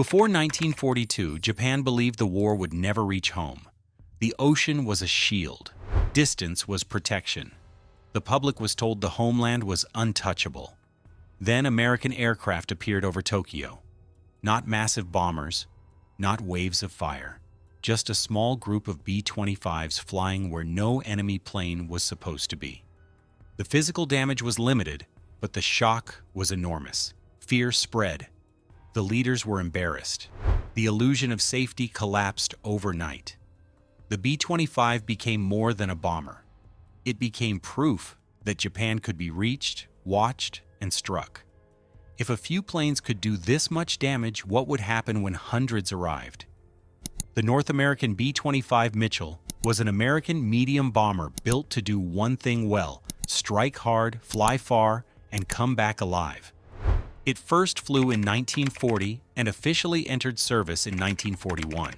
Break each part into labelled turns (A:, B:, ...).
A: Before 1942, Japan believed the war would never reach home. The ocean was a shield. Distance was protection. The public was told the homeland was untouchable. Then American aircraft appeared over Tokyo. Not massive bombers, not waves of fire, just a small group of B-25s flying where no enemy plane was supposed to be. The physical damage was limited, but the shock was enormous. Fear spread. The leaders were embarrassed. The illusion of safety collapsed overnight. The B-25 became more than a bomber. It became proof that Japan could be reached, watched, and struck. If a few planes could do this much damage, what would happen when hundreds arrived? The North American B-25 Mitchell was an American medium bomber built to do one thing well: strike hard, fly far, and come back alive. It first flew in 1940 and officially entered service in 1941,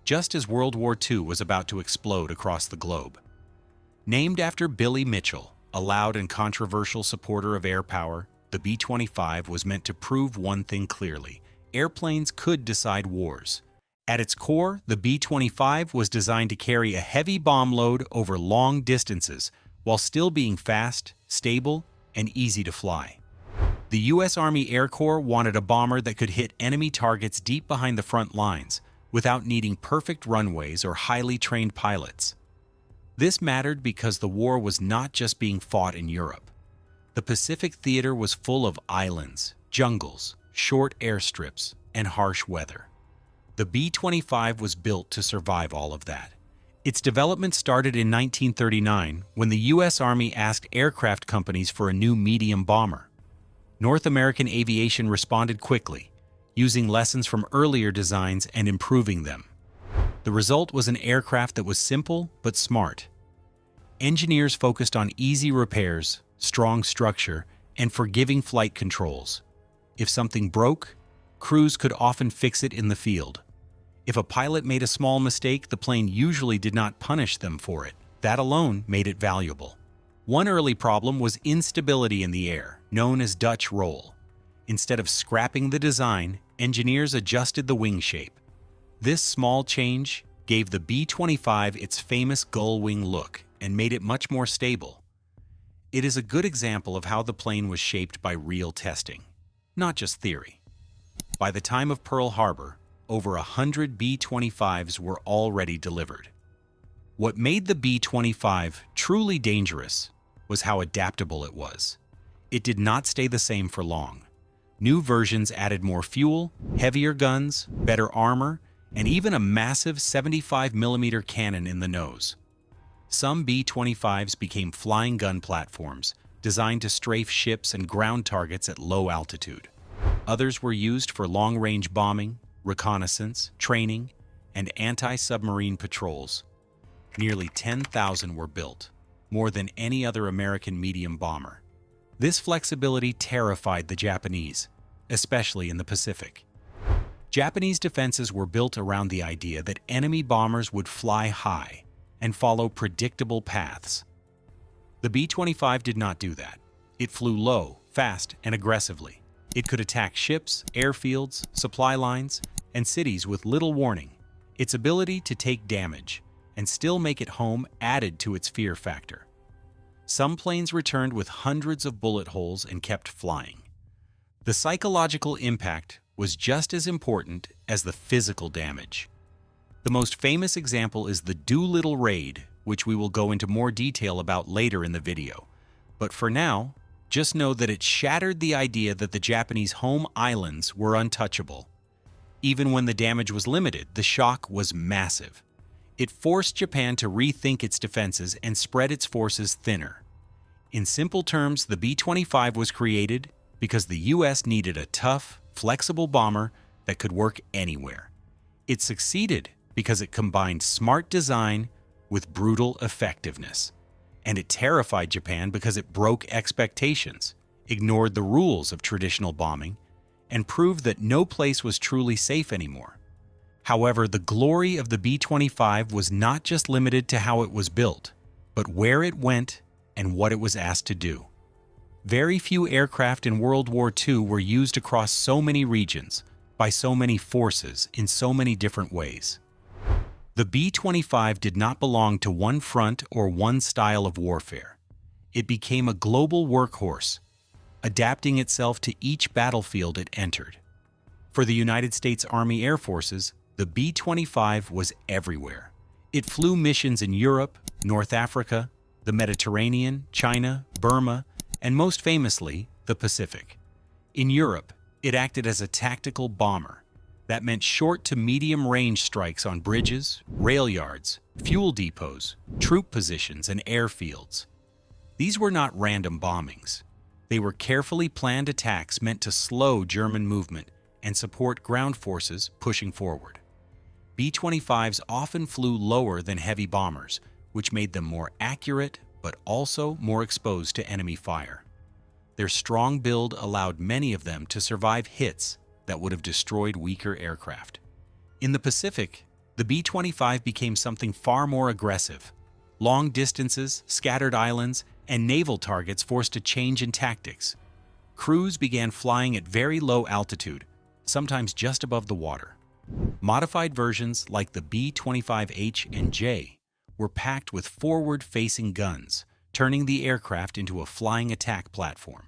A: just as World War II was about to explode across the globe. Named after Billy Mitchell, a loud and controversial supporter of air power, the B-25 was meant to prove one thing clearly: airplanes could decide wars. At its core, the B-25 was designed to carry a heavy bomb load over long distances while still being fast, stable, and easy to fly. The U.S. Army Air Corps wanted a bomber that could hit enemy targets deep behind the front lines without needing perfect runways or highly trained pilots. This mattered because the war was not just being fought in Europe. The Pacific theater was full of islands, jungles, short airstrips, and harsh weather. The B-25 was built to survive all of that. Its development started in 1939 when the U.S. Army asked aircraft companies for a new medium bomber. North American aviation responded quickly, using lessons from earlier designs and improving them. The result was an aircraft that was simple but smart. Engineers focused on easy repairs, strong structure, and forgiving flight controls. If something broke, crews could often fix it in the field. If a pilot made a small mistake, the plane usually did not punish them for it. That alone made it valuable. One early problem was instability in the air, known as Dutch roll. Instead of scrapping the design, engineers adjusted the wing shape. This small change gave the B-25 its famous gull wing look and made it much more stable. It is a good example of how the plane was shaped by real testing, not just theory. By the time of Pearl Harbor, over 100 B-25s were already delivered. What made the B-25 truly dangerous was how adaptable it was. It did not stay the same for long. New versions added more fuel, heavier guns, better armor, and even a massive 75mm cannon in the nose. Some B-25s became flying gun platforms, designed to strafe ships and ground targets at low altitude. Others were used for long-range bombing, reconnaissance, training, and anti-submarine patrols. Nearly 10,000 were built, more than any other American medium bomber. This flexibility terrified the Japanese, especially in the Pacific. Japanese defenses were built around the idea that enemy bombers would fly high and follow predictable paths. The B-25 did not do that. It flew low, fast, and aggressively. It could attack ships, airfields, supply lines, and cities with little warning. Its ability to take damage and still make it home added to its fear factor. Some planes returned with hundreds of bullet holes and kept flying. The psychological impact was just as important as the physical damage. The most famous example is the Doolittle Raid, which we will go into more detail about later in the video. But for now, just know that it shattered the idea that the Japanese home islands were untouchable. Even when the damage was limited, the shock was massive. It forced Japan to rethink its defenses and spread its forces thinner. In simple terms, the B-25 was created because the U.S. needed a tough, flexible bomber that could work anywhere. It succeeded because it combined smart design with brutal effectiveness. And it terrified Japan because it broke expectations, ignored the rules of traditional bombing, and proved that no place was truly safe anymore. However, the glory of the B-25 was not just limited to how it was built, but where it went and what it was asked to do. Very few aircraft in World War II were used across so many regions. by so many forces in so many different ways. The B-25 did not belong to one front or one style of warfare. It became a global workhorse, adapting itself to each battlefield it entered. For the United States Army Air Forces, the B-25 was everywhere. It flew missions in Europe, North Africa, the Mediterranean, China, Burma, and most famously, the Pacific. In Europe, it acted as a tactical bomber. That meant short to medium-range strikes on bridges, rail yards, fuel depots, troop positions, and airfields. These were not random bombings. They were carefully planned attacks meant to slow German movement and support ground forces pushing forward. B-25s often flew lower than heavy bombers, which made them more accurate but also more exposed to enemy fire. Their strong build allowed many of them to survive hits that would have destroyed weaker aircraft. In the Pacific, the B-25 became something far more aggressive. Long distances, scattered islands, and naval targets forced a change in tactics. Crews began flying at very low altitude, sometimes just above the water. Modified versions like the B-25H and J were packed with forward-facing guns, turning the aircraft into a flying attack platform.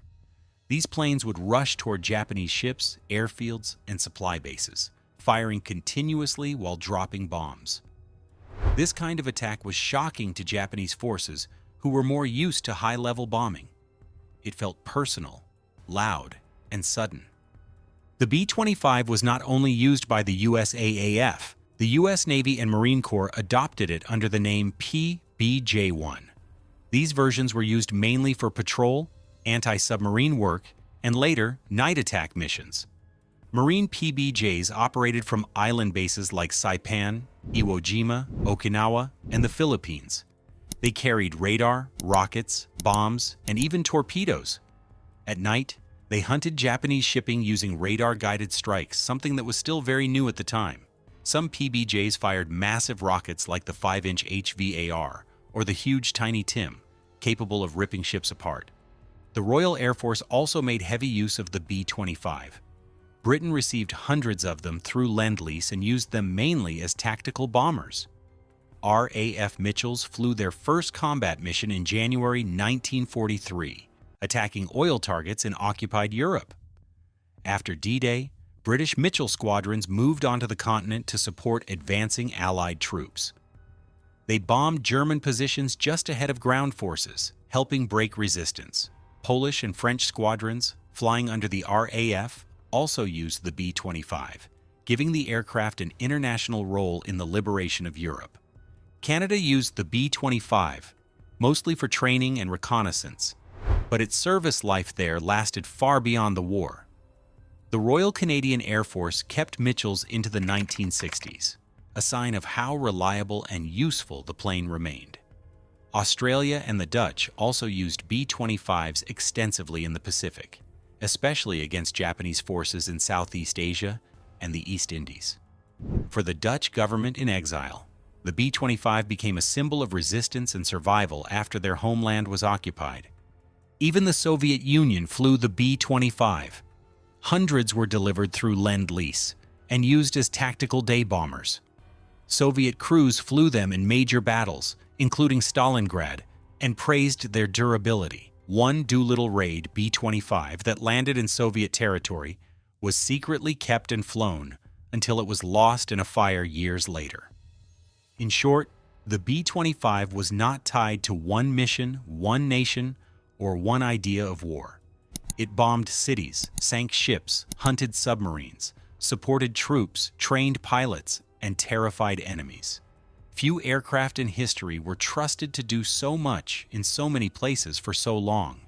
A: These planes would rush toward Japanese ships, airfields, and supply bases, firing continuously while dropping bombs. This kind of attack was shocking to Japanese forces who were more used to high-level bombing. It felt personal, loud, and sudden. The B-25 was not only used by the USAAF, the U.S. Navy and Marine Corps adopted it under the name PBJ-1. These versions were used mainly for patrol, anti-submarine work, and later, night attack missions. Marine PBJs operated from island bases like Saipan, Iwo Jima, Okinawa, and the Philippines. They carried radar, rockets, bombs, and even torpedoes. At night, they hunted Japanese shipping using radar-guided strikes, something that was still very new at the time. Some PBJs fired massive rockets like the 5-inch HVAR or the huge Tiny Tim, capable of ripping ships apart. The Royal Air Force also made heavy use of the B-25. Britain received hundreds of them through Lend-Lease and used them mainly as tactical bombers. RAF Mitchells flew their first combat mission in January 1943, attacking oil targets in occupied Europe. After D-Day, British Mitchell squadrons moved onto the continent to support advancing Allied troops. They bombed German positions just ahead of ground forces, helping break resistance. Polish and French squadrons, flying under the RAF, also used the B-25, giving the aircraft an international role in the liberation of Europe. Canada used the B-25, mostly for training and reconnaissance, but its service life there lasted far beyond the war. The Royal Canadian Air Force kept Mitchells into the 1960s, a sign of how reliable and useful the plane remained. Australia and the Dutch also used B-25s extensively in the Pacific, especially against Japanese forces in Southeast Asia and the East Indies. For the Dutch government in exile, the B-25 became a symbol of resistance and survival after their homeland was occupied. Even the Soviet Union flew the B-25. Hundreds were delivered through Lend-Lease and used as tactical day bombers. Soviet crews flew them in major battles, including Stalingrad, and praised their durability. One Doolittle Raid B-25 that landed in Soviet territory was secretly kept and flown until it was lost in a fire years later. In short, the B-25 was not tied to one mission, one nation, or one idea of war. It bombed cities, sank ships, hunted submarines, supported troops, trained pilots, and terrified enemies. Few aircraft in history were trusted to do so much in so many places for so long.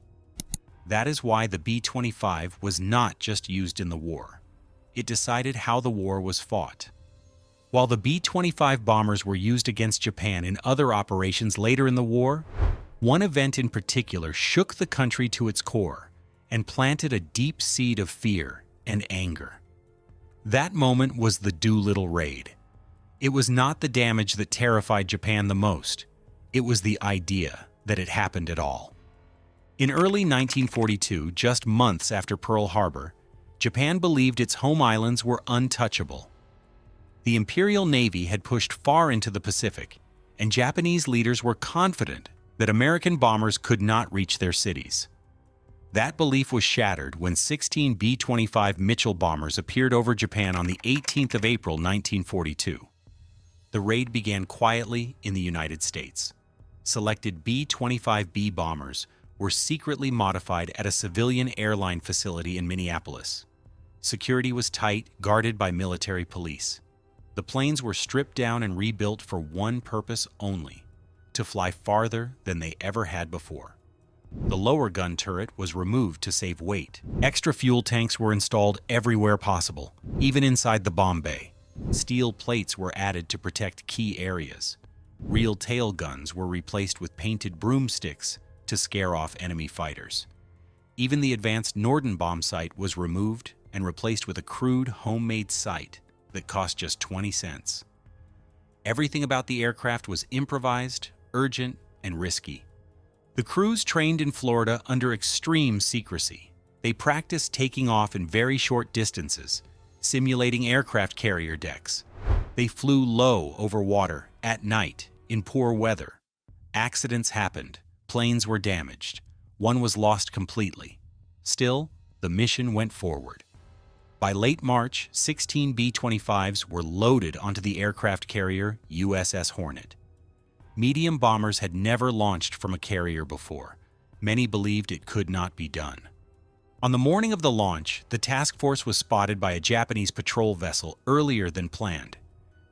A: That is why the B-25 was not just used in the war. It decided how the war was fought. While the B-25 bombers were used against Japan in other operations later in the war, one event in particular shook the country to its core and planted a deep seed of fear and anger. That moment was the Doolittle Raid. It was not the damage that terrified Japan the most. It was the idea that it happened at all. In early 1942, just months after Pearl Harbor, Japan believed its home islands were untouchable. The Imperial Navy had pushed far into the Pacific, and Japanese leaders were confident that American bombers could not reach their cities. That belief was shattered when 16 B-25 Mitchell bombers appeared over Japan on the 18th of April 1942. The raid began quietly in the United States. Selected B-25B bombers were secretly modified at a civilian airline facility in Minneapolis. Security was tight, guarded by military police. The planes were stripped down and rebuilt for one purpose only: to fly farther than they ever had before. The lower gun turret was removed to save weight. Extra fuel tanks were installed everywhere possible, even inside the bomb bay. Steel plates were added to protect key areas. Real tail guns were replaced with painted broomsticks to scare off enemy fighters. Even the advanced Norden bomb sight was removed and replaced with a crude homemade sight that cost just 20 cents. Everything about the aircraft was improvised, urgent, and risky. The crews trained in Florida under extreme secrecy. They practiced taking off in very short distances, simulating aircraft carrier decks. They flew low over water at night in poor weather. Accidents happened. Planes were damaged. One was lost completely. Still, the mission went forward. By late March, 16 B-25s were loaded onto the aircraft carrier USS Hornet. Medium bombers had never launched from a carrier before. Many believed it could not be done. On the morning of the launch, the task force was spotted by a Japanese patrol vessel earlier than planned.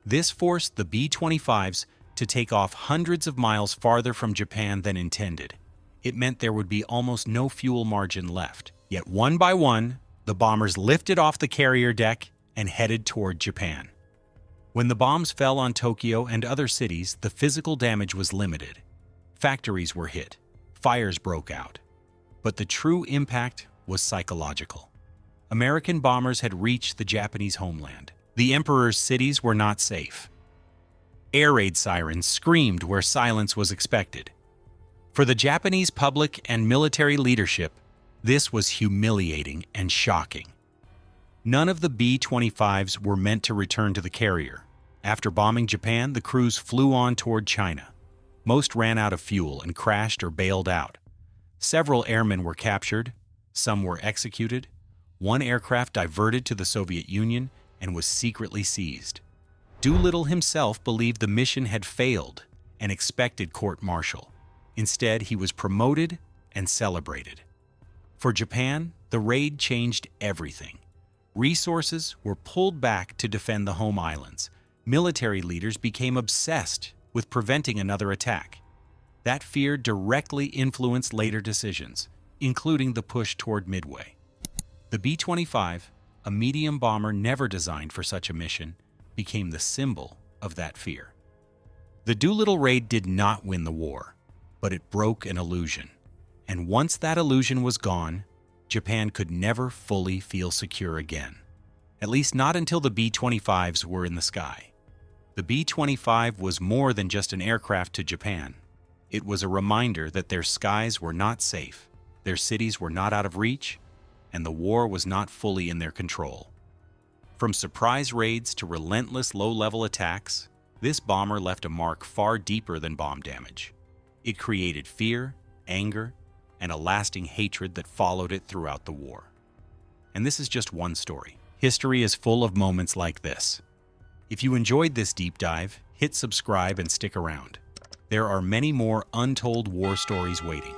A: This forced the B-25s to take off hundreds of miles farther from Japan than intended. It meant there would be almost no fuel margin left. Yet one by one, the bombers lifted off the carrier deck and headed toward Japan. When the bombs fell on Tokyo and other cities, the physical damage was limited. Factories were hit. Fires broke out. But the true impact was psychological. American bombers had reached the Japanese homeland. The Emperor's cities were not safe. Air raid sirens screamed where silence was expected. For the Japanese public and military leadership, this was humiliating and shocking. None of the B-25s were meant to return to the carrier. After bombing Japan, the crews flew on toward China. Most ran out of fuel and crashed or bailed out. Several airmen were captured. Some were executed. One aircraft diverted to the Soviet Union and was secretly seized. Doolittle himself believed the mission had failed and expected court-martial. Instead, he was promoted and celebrated. For Japan, the raid changed everything. Resources were pulled back to defend the home islands. Military leaders became obsessed with preventing another attack. That fear directly influenced later decisions, including the push toward Midway. The B-25, a medium bomber never designed for such a mission, became the symbol of that fear. The Doolittle Raid did not win the war, but it broke an illusion. And once that illusion was gone, Japan could never fully feel secure again. At least not until the B-25s were in the sky. The B-25 was more than just an aircraft to Japan. It was a reminder that their skies were not safe, their cities were not out of reach, and the war was not fully in their control. From surprise raids to relentless low-level attacks, this bomber left a mark far deeper than bomb damage. It created fear, anger, and a lasting hatred that followed it throughout the war. And this is just one story. History is full of moments like this. If you enjoyed this deep dive, hit subscribe and stick around. There are many more untold war stories waiting.